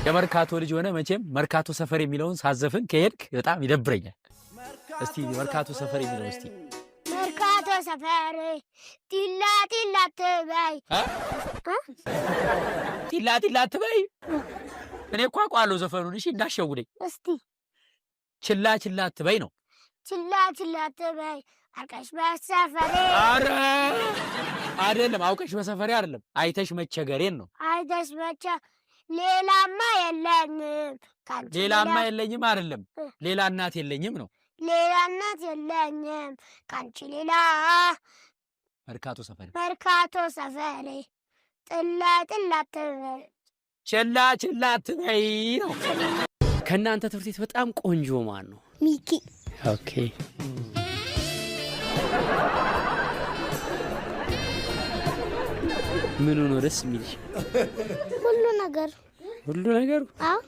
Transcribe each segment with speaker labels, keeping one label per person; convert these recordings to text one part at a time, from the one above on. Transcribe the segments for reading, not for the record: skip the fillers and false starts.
Speaker 1: የመርካቶ ልጅ ሆነ መቼም መርካቶ ሰፈር የሚለውን ሳዘፍን ከሄድክ በጣም ይደብረኛል። እስቲ መርካቶ ሰፈር የሚለው እስቲ
Speaker 2: መርካቶ ሰፈር ቲላ ቲላ አትበይ
Speaker 1: ቲላ ቲላ አትበይ። እኔ እኮ አውቀዋለሁ ዘፈኑን። እሺ እንዳሸውደኝ
Speaker 2: እስቲ
Speaker 1: ችላ ችላ አትበይ ነው።
Speaker 2: ችላ ችላ አትበይ አውቀሽ በሰፈሬ።
Speaker 1: ኧረ አይደለም፣ አውቀሽ በሰፈሬ አይደለም፣ አይተሽ መቸገሬን ነው።
Speaker 2: አይተሽ መቸ ሌላማ የለኝም ካንቺ
Speaker 1: ሌላማ የለኝም አይደለም፣ ሌላ እናት የለኝም ነው።
Speaker 2: ሌላ እናት የለኝም ካንቺ ሌላ።
Speaker 1: መርካቶ ሰፈሬ
Speaker 2: መርካቶ ሰፈሬ ጥላ ጥላ አትበይ
Speaker 1: ችላ ችላ አትበይ ነው። ከእናንተ ትምህርት ቤት በጣም ቆንጆ ማን ነው?
Speaker 2: ሚኪ።
Speaker 1: ኦኬ ምኑ ነው ደስ የሚልሽ?
Speaker 2: ሁሉ ነገር
Speaker 1: ሁሉ ነገሩ።
Speaker 2: አዎ።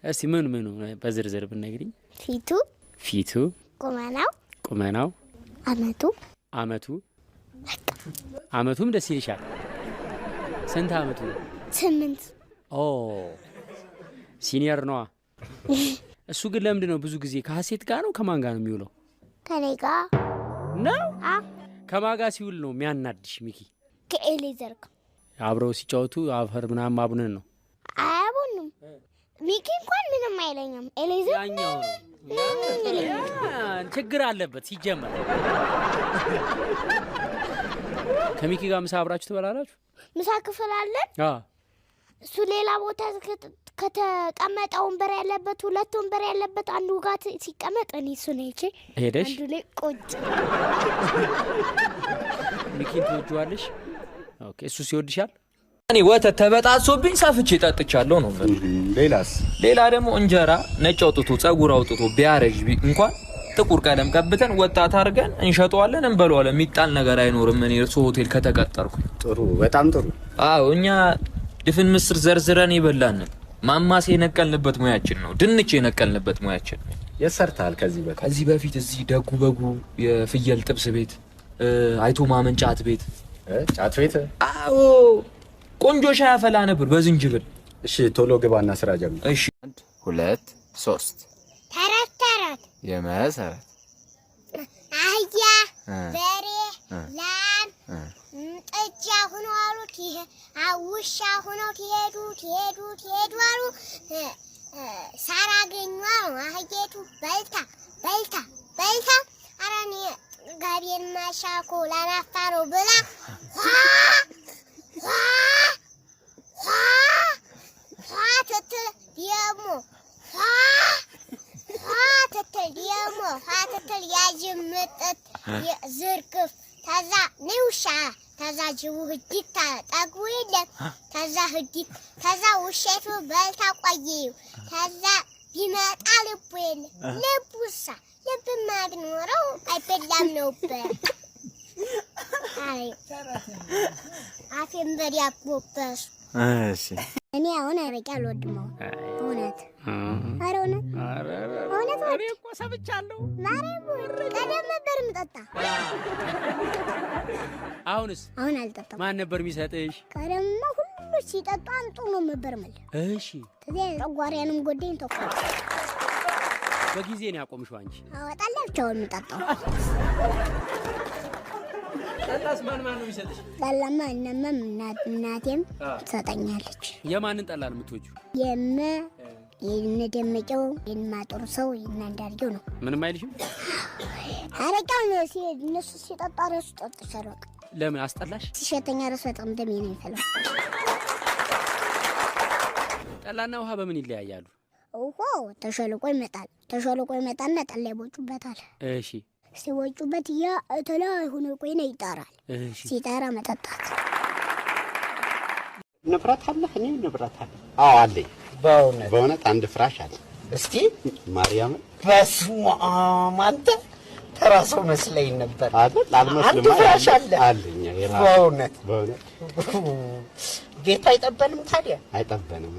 Speaker 1: እስቲ ምኑ በዝርዝር ብትነግሪኝ። ፊቱ ቁመናው አመቱም ደስ ይልሻል። ስንት አመቱ?
Speaker 2: 8።
Speaker 1: ኦ ሲኒየር ነዋ። እሱ ግን ለምንድን ነው ብዙ ጊዜ ከሀሴት ጋር ነው ከማን ጋር ነው የሚውለው?
Speaker 2: ከኔ ጋር
Speaker 1: ነው። ከማን ጋር ሲውል ነው የሚያናድሽ ሚኪ?
Speaker 2: ከኤሌዘር ጋር
Speaker 1: አብረው ሲጫወቱ አፈር ምናምን ማቡነን ነው።
Speaker 2: አያቡንም። ሚኪ እንኳን ምንም አይለኝም። ኤሌዘር
Speaker 1: ያኛው ችግር አለበት ሲጀመር። ከሚኪ ጋር ምሳ አብራችሁ ትበላላችሁ?
Speaker 2: ምሳ ክፍል አለን። እሱ ሌላ ቦታ ከተቀመጠ ወንበር ያለበት 2 ወንበር ያለበት አንዱ ጋር ሲቀመጥ እኔ እሱ ነው
Speaker 1: ሄደሽ
Speaker 2: አንዱ ላይ ቁጭ።
Speaker 1: ሚኪን ትወጂዋለሽ? ኦኬ እሱ ሲወድሻል?
Speaker 3: እኔ ወተት ተበጣሶብኝ ሰፍቼ ጠጥቻለሁ ነው። ሌላ ደግሞ እንጀራ ነጭ አውጥቶ ጸጉር አውጥቶ ቢያረጅ እንኳን ጥቁር ቀለም ቀብተን ወጣት አድርገን እንሸጠዋለን፣ እንበለዋለን። የሚጣል ነገር አይኖርም። እኔ እርሶ ሆቴል ከተቀጠርኩ
Speaker 4: ጥሩ፣ በጣም ጥሩ።
Speaker 3: አዎ እኛ ድፍን ምስር ዘርዝረን ይበላን ማማሴ የነቀልንበት ሙያችን ነው። ድንች የነቀልንበት ሙያችን ነው።
Speaker 4: የሰርታል ከዚህ
Speaker 3: በፊት እዚህ ደጉ በጉ የፍየል ጥብስ ቤት፣ አይቶ ማመን ጫት ቤት።
Speaker 4: ጫት ቤት?
Speaker 3: አዎ ቆንጆ ሻይ አፈላ ነበር በዝንጅብል።
Speaker 4: እሺ ቶሎ ግባና ስራ ጀምር።
Speaker 3: እሺ
Speaker 5: 1 2 3
Speaker 2: ተረት
Speaker 5: የመሰረት
Speaker 2: አህያ በሬ ላም ጥጃ ሆነው አሉት። ይሄ ውሻ ሆነው ትሄዱ አሉ። ሳር አገኙ አሉ። አህያቱ በልታ ኧረ እኔ ጋቤን ማሻኮ ላናፋ ነው ብላ ትትል ያጅምጥት ዝርግፍ ተዛ ንውሻ ተዛ ጅቡ ህዲት ጠግቡ የለም ተዛ ውሸቱ በልታ ቆየው ተዛ ቢመጣ ልቡ የለም ልቡሳ ልብማ ቢኖረው አይበላም ነበር። አፌን በዲያቦበሱ።
Speaker 5: እሺ
Speaker 2: እኔ አሁን አረቄ አልወድም። እውነት
Speaker 1: እኔ እኮ ሰምቻለሁ።
Speaker 2: ቀደም ነበር የምጠጣ።
Speaker 1: አሁንስ?
Speaker 2: አሁን አልጠጣም።
Speaker 1: ማን ነበር የሚሰጥሽ?
Speaker 2: ቀደምማ ሁሉ ሲጠጣ አምጡ ነው ነበር ማለት።
Speaker 1: እሺ
Speaker 2: ከዚያ ጨጓራዬንም ጎዳኝ ተቆጣ።
Speaker 1: በጊዜ ነው ያቆምሽው አንቺ?
Speaker 2: አወጣላቸው የምጠጣው።
Speaker 1: ጠላስ ማን ነው የሚሰጥሽ?
Speaker 2: ጠላማ እናቴም ትሰጠኛለች።
Speaker 1: የማንን ጠላ ነው የምትወጂው?
Speaker 2: የነደመቀው የማጥሩ ሰው እናንዳርገው ነው።
Speaker 1: ምንም አይልሽም?
Speaker 2: አረቄው እነሱ ሲጠጣ እራሱ ጠጥቻለሁ።
Speaker 1: ለምን አስጠላሽ?
Speaker 2: ሲሸተኛ እራሱ በጣም ደሜ ነው የሚፈላው።
Speaker 1: ጠላና ውሃ በምን ይለያያሉ?
Speaker 2: ውሃው ተሸልቆ ይመጣና ጠላ ይቦጩበታል።
Speaker 1: እሺ
Speaker 2: ሲቦጩበት ያ ተላይ ሆኖ ቆይና ይጣራል።
Speaker 1: እሺ
Speaker 2: ሲጣራ መጠጣት።
Speaker 4: ንብረት አለ? እኔ ንብረት አለ? አዎ አለኝ። በእውነት አንድ ፍራሽ አለ።
Speaker 6: እስቲ
Speaker 4: ማርያም
Speaker 6: በስመ አብ አንተ ተራሶ መስለኝ ነበር
Speaker 4: አይደል? አልመስልም።
Speaker 6: አንድ ፍራሽ አለ
Speaker 4: አለኝ።
Speaker 6: በእውነት
Speaker 4: በእውነት
Speaker 6: ቤት አይጠበንም ታዲያ?
Speaker 4: አይጠበንም።